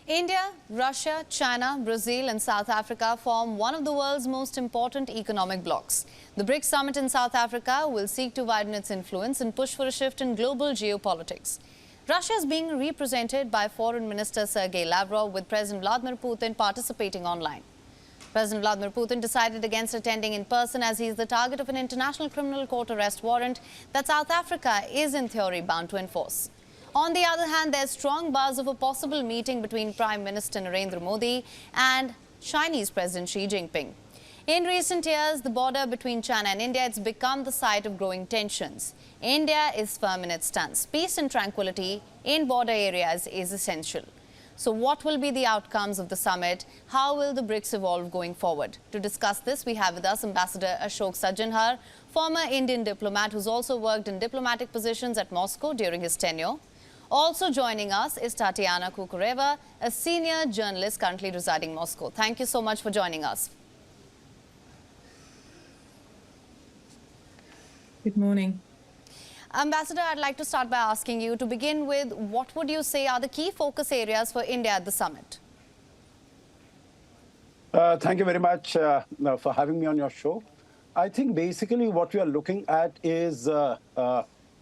India, Russia, China, Brazil and South Africa form one of the world's most important economic blocs. The BRICS Summit in South Africa will seek to widen its influence and push for a shift in global geopolitics. Russia is being represented by Foreign Minister Sergei Lavrov, with President Vladimir Putin participating online. President Vladimir Putin decided against attending in person as he is the target of an international criminal court arrest warrant that South Africa is in theory bound to enforce. On the other hand, there's strong buzz of a possible meeting between Prime Minister Narendra Modi and Chinese President Xi Jinping. In recent years, the border between China and India has become the site of growing tensions. India is firm in its stance. Peace and tranquility in border areas is essential. So what will be the outcomes of the summit? How will the BRICS evolve going forward? To discuss this, we have with us Ambassador Ashok Sajjanhar, former Indian diplomat who's also worked in diplomatic positions at Moscow during his tenure. Also joining us is Tatiana Kukureva, a senior journalist currently residing in Moscow. Thank you so much for joining us. Good morning. Ambassador, I'd like to start by asking you, to begin with, what would you say are the key focus areas for India at the summit? Thank you very much for having me on your show. I think basically what we are looking at is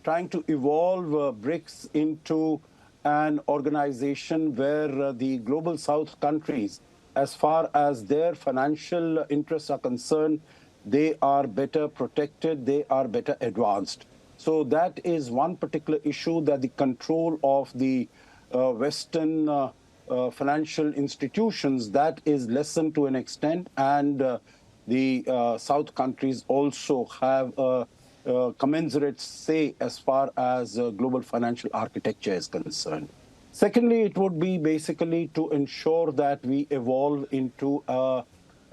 trying to evolve BRICS into an organization where the global south countries, as far as their financial interests are concerned, they are better protected, they are better advanced. So that is one particular issue, that the control of the Western financial institutions, that is lessened to an extent, and the South countries also have a commensurate say as far as global financial architecture is concerned. Secondly, it would be basically to ensure that we evolve into a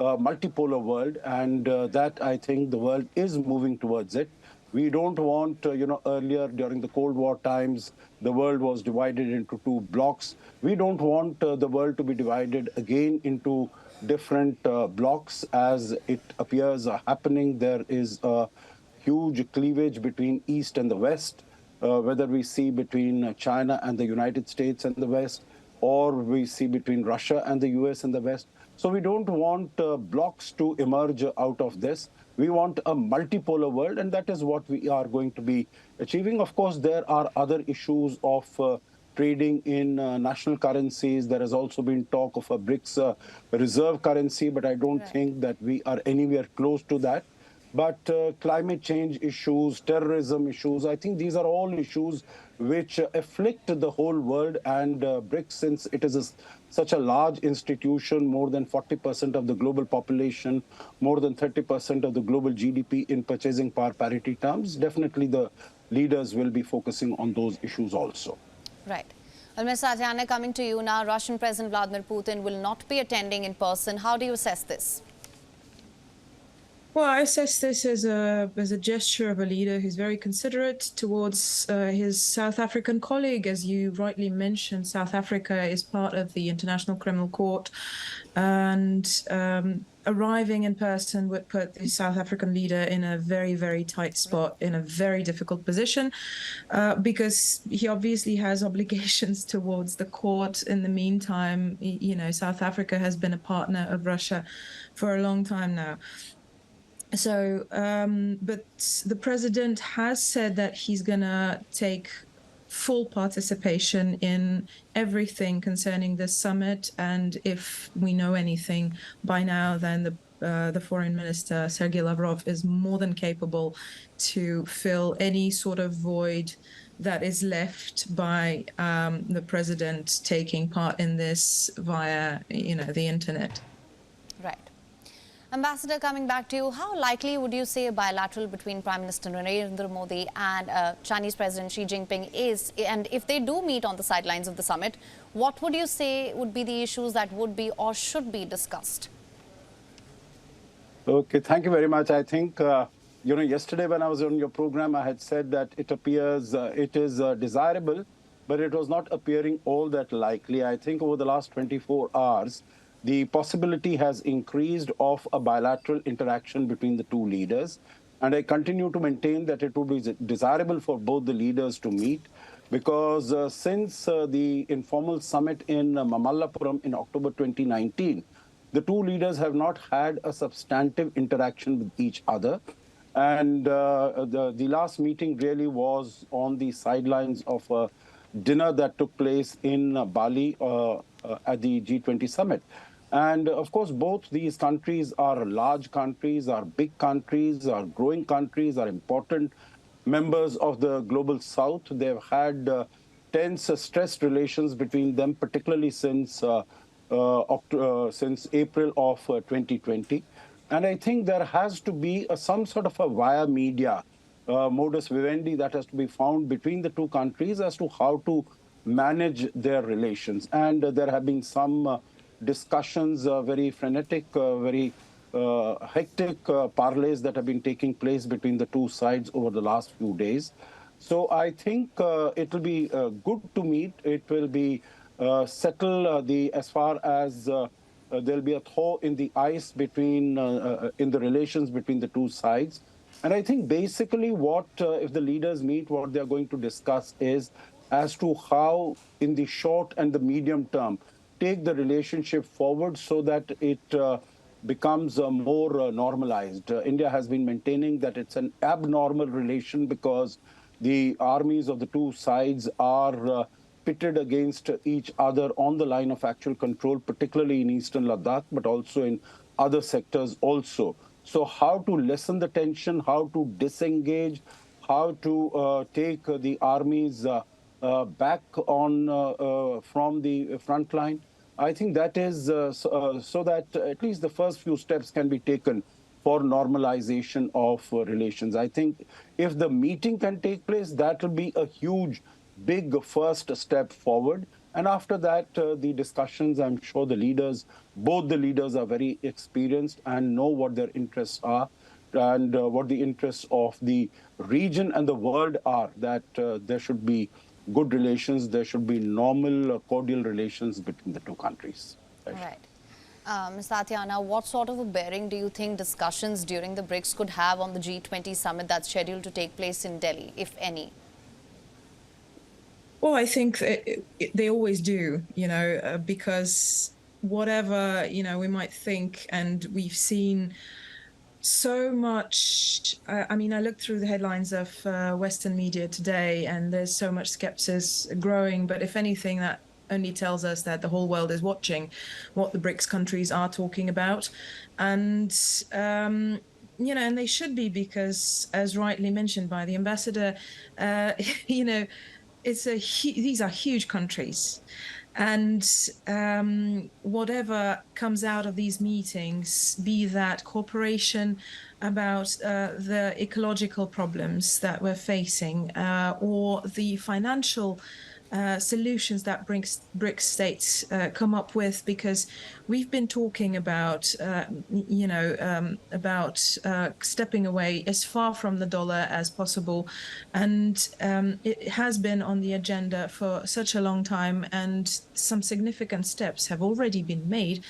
multipolar world, and that I think the world is moving towards it. We don't want, earlier during the Cold War times, the world was divided into two blocks. We don't want the world to be divided again into different blocks, as it appears happening. There is a huge cleavage between East and the West, whether we see between China and the United States and the West, or we see between Russia and the US and the West. So we don't want blocks to emerge out of this. We want a multipolar world, and that is what we are going to be achieving. Of course, there are other issues of trading in national currencies. There has also been talk of a BRICS reserve currency, but I don't think that we are anywhere close to that. But climate change issues, terrorism issues, I think these are all issues which afflict the whole world. And BRICS, since it is such a large institution, more than 40% of the global population, more than 30% of the global GDP in purchasing power parity terms, definitely the leaders will be focusing on those issues also. Right. Well, Ms. Tatiana, coming to you now, Russian President Vladimir Putin will not be attending in person. How do you assess this? Well, I assess this as a gesture of a leader who's very considerate towards his South African colleague. As you rightly mentioned, South Africa is part of the International Criminal Court, and arriving in person would put the South African leader in a very, very tight spot, in a very difficult position, because he obviously has obligations towards the court. In the meantime, South Africa has been a partner of Russia for a long time now. So, but the president has said that he's going to take full participation in everything concerning this summit. And if we know anything by now, then the foreign minister, Sergei Lavrov, is more than capable to fill any sort of void that is left by the president taking part in this via, the internet. Right. Ambassador, coming back to you, how likely would you say a bilateral between Prime Minister Narendra Modi and Chinese President Xi Jinping is? And if they do meet on the sidelines of the summit, what would you say would be the issues that would be or should be discussed? Okay, thank you very much. I think, yesterday when I was on your program, I had said that it appears it is desirable, but it was not appearing all that likely. I think over the last 24 hours, the possibility has increased of a bilateral interaction between the two leaders. And I continue to maintain that it would be desirable for both the leaders to meet. because since the informal summit in Mamallapuram in October 2019, the two leaders have not had a substantive interaction with each other. And the last meeting really was on the sidelines of a dinner that took place in Bali at the G20 summit. And of course, both these countries are large countries, are big countries, are growing countries, are important members of the global south. They've had tense, stressed relations between them, particularly since April of 2020. And I think there has to be some sort of a via media modus vivendi that has to be found between the two countries as to how to manage their relations. And there have been some discussions, very frenetic, very hectic parleys that have been taking place between the two sides over the last few days. So I think it will be good to meet. It will be settle as far as there'll be a thaw in the ice between in the relations between the two sides. And I think basically what, if the leaders meet, what they're going to discuss is as to how, in the short and the medium term, take the relationship forward so that it becomes more normalized. India has been maintaining that it's an abnormal relation because the armies of the two sides are pitted against each other on the line of actual control, particularly in eastern Ladakh, but also in other sectors also. So how to lessen the tension, how to disengage, how to take the armies back on from the front line. I think that is so that at least the first few steps can be taken for normalization of relations. I think if the meeting can take place, that will be a huge, big first step forward. And after that, the discussions, I'm sure the leaders, both the leaders are very experienced and know what their interests are and what the interests of the region and the world are, that there should be good relations, there should be normal, cordial relations between the two countries. All right. Ms. Tatiana, what sort of a bearing do you think discussions during the BRICS could have on the G20 summit that's scheduled to take place in Delhi, if any? Well, I think they always do, because whatever, we might think, and we've seen so much. I mean, I looked through the headlines of Western media today, and there's so much skepticism growing. But if anything, that only tells us that the whole world is watching what the BRICS countries are talking about. And, and they should be, because, as rightly mentioned by the ambassador, these are huge countries. And whatever comes out of these meetings, be that cooperation about the ecological problems that we're facing, or the financial solutions that BRICS states come up with, because we've been talking about, stepping away as far from the dollar as possible, and it has been on the agenda for such a long time, and some significant steps have already been made.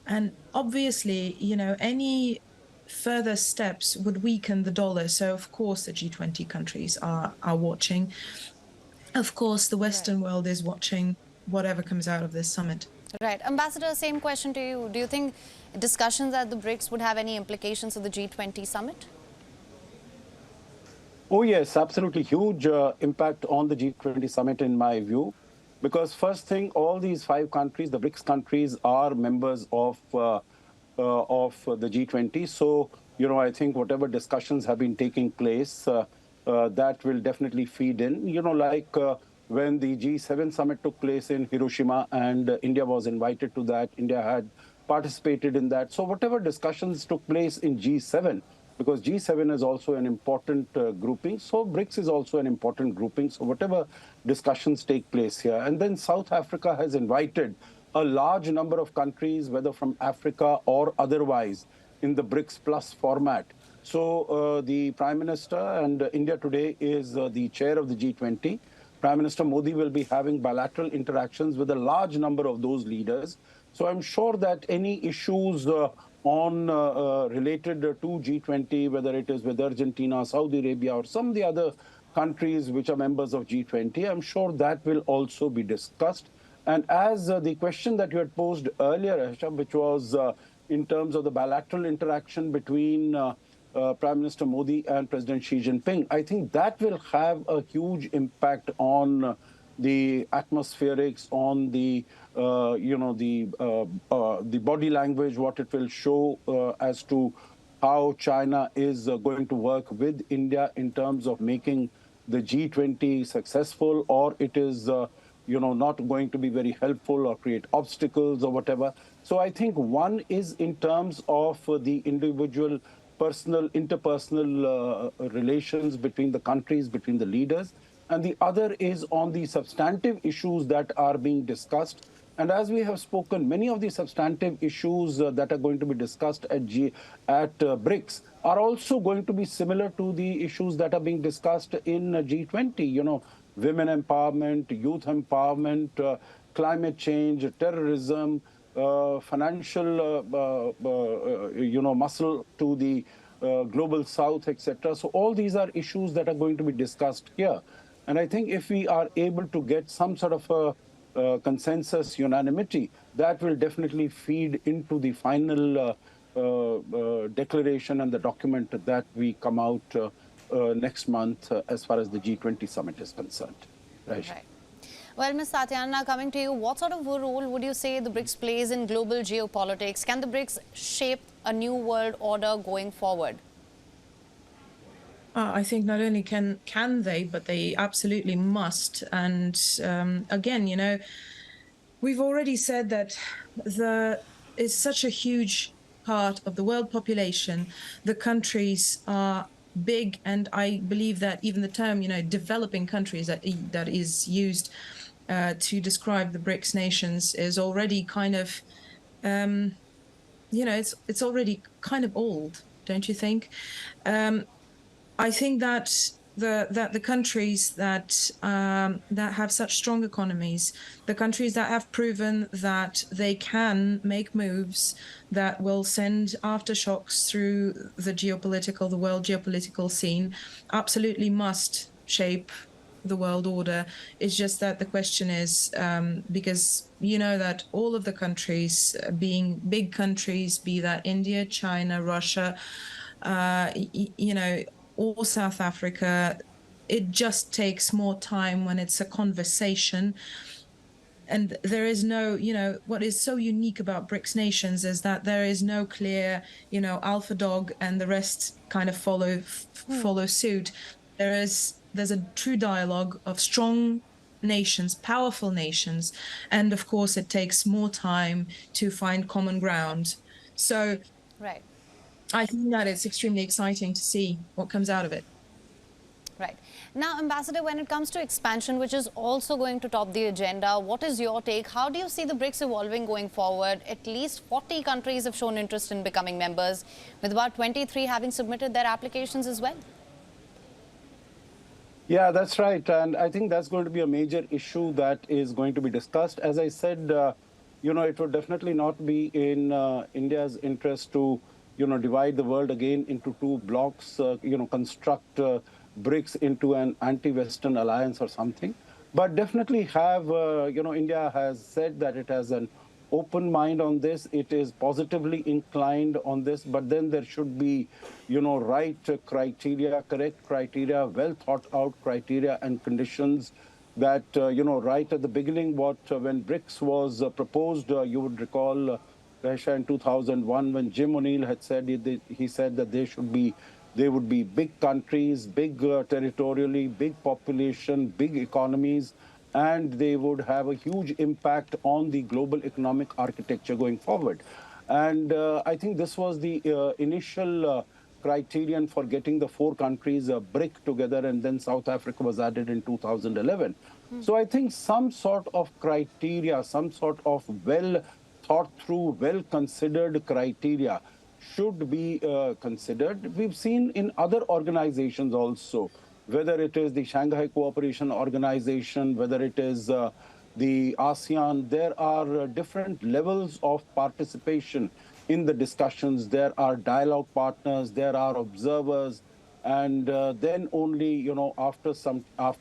And obviously, any further steps would weaken the dollar. So of course the G20 countries are watching. Of course, the Western world is watching whatever comes out of this summit. Right. Ambassador, same question to you. Do you think discussions at the BRICS would have any implications of the G20 summit? Oh, yes, absolutely. Huge impact on the G20 summit, in my view. Because first thing, all these 5 countries, the BRICS countries, are members of the G20. So, I think whatever discussions have been taking place, that will definitely feed in. Like when the G7 summit took place in Hiroshima and India was invited to that, India had participated in that. So whatever discussions took place in G7, because G7 is also an important grouping, so BRICS is also an important grouping. So whatever discussions take place here. And then South Africa has invited a large number of countries, whether from Africa or otherwise, in the BRICS Plus format. So the Prime Minister, and India today is the chair of the G20. Prime Minister Modi will be having bilateral interactions with a large number of those leaders. So I'm sure that any issues related to G20, whether it is with Argentina, Saudi Arabia, or some of the other countries which are members of G20. I'm sure that will also be discussed. And as the question that you had posed earlier, Hisham, which was in terms of the bilateral interaction between Prime Minister Modi and President Xi Jinping, I think that will have a huge impact on the atmospherics, on the the body language, what it will show as to how China is going to work with India in terms of making the G20 successful, or it is not going to be very helpful or create obstacles or whatever. So I think one is in terms of the individual personal, interpersonal relations between the countries, between the leaders, and the other is on the substantive issues that are being discussed. And as we have spoken, many of the substantive issues that are going to be discussed at BRICS are also going to be similar to the issues that are being discussed in G20. Women empowerment, youth empowerment, climate change, terrorism, financial, muscle to the global south, etc. So all these are issues that are going to be discussed here. And I think if we are able to get some sort of a consensus unanimity, that will definitely feed into the final declaration and the document that we come out next month as far as the G20 summit is concerned. Right. Well, Ms. Satyana, coming to you, what sort of a role would you say the BRICS plays in global geopolitics? Can the BRICS shape a new world order going forward? I think not only can they, but they absolutely must. And again, we've already said that is such a huge part of the world population. The countries are big, and I believe that even the term, developing countries that is used to describe the BRICS nations is already kind of, it's already kind of old, don't you think? I think that the countries that have such strong economies, the countries that have proven that they can make moves that will send aftershocks through the world geopolitical scene, absolutely must shape the world order. It's just that the question is, because that all of the countries, being big countries, be that India, China, Russia, or South Africa, it just takes more time when it's a conversation. And there is no, what is so unique about BRICS nations is that there is no clear, alpha dog and the rest kind of follow suit. There's a true dialogue of strong nations, powerful nations, and of course it takes more time to find common ground. So right. I think that it's extremely exciting to see what comes out of it. Right. Now, Ambassador, when it comes to expansion, which is also going to top the agenda, what is your take? How do you see the BRICS evolving going forward? At least 40 countries have shown interest in becoming members, with about 23 having submitted their applications as well. Yeah, that's right. And I think that's going to be a major issue that is going to be discussed. As I said, it would definitely not be in India's interest to divide the world again into two blocks, construct BRICS into an anti-Western alliance or something. But definitely have, India has said that it has an open mind on this. It is positively inclined on this, but then there should be, right criteria, correct criteria, well thought out criteria and conditions that, right at the beginning, when BRICS was proposed, you would recall, Russia in 2001, when Jim O'Neill had said, he said that they would be big countries, big territorially, big population, big economies, and they would have a huge impact on the global economic architecture going forward. And I think this was the initial criterion for getting the four countries BRIC together, and then South Africa was added in 2011. So I think some sort of criteria, some sort of well thought through, well considered criteria should be considered. We've seen in other organizations also, whether it is the Shanghai Cooperation Organization, whether it is the ASEAN, there are different levels of participation in the discussions. There are dialogue partners, there are observers, And then only, after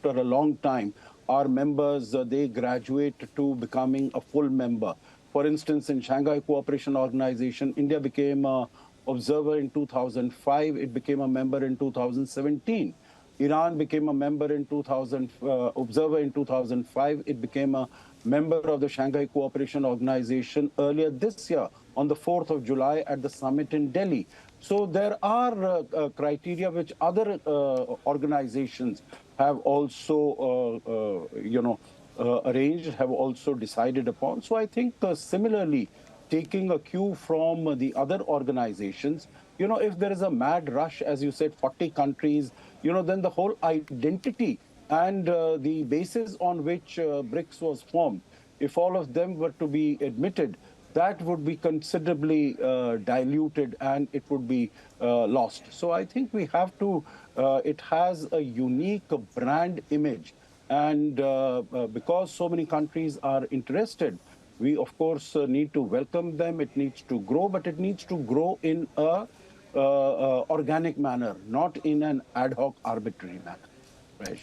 a long time, our members, they graduate to becoming a full member. For instance, in Shanghai Cooperation Organization, India became an observer in 2005. It became a member in 2017. Iran became a member in observer in 2005. It became a member of the Shanghai Cooperation Organization earlier this year on the 4th of July at the summit in Delhi. So there are criteria which other organizations have also, arranged, have also decided upon. So I think similarly, taking a cue from the other organizations, if there is a mad rush, as you said, 40 countries, then the whole identity and the basis on which BRICS was formed, if all of them were to be admitted, that would be considerably diluted and it would be lost. So I think we have to, it has a unique brand image. And because so many countries are interested, we, of course, need to welcome them. It needs to grow, but it needs to grow in a organic manner, not in an ad hoc, arbitrary manner.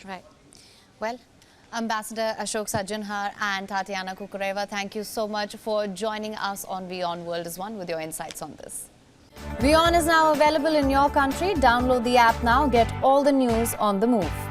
Right. Well, Ambassador Ashok Sajjanhar and Tatiana Kukureva, thank you so much for joining us on WION World is One with your insights on this. WION is now available in your country. Download the app now. Get all the news on the move.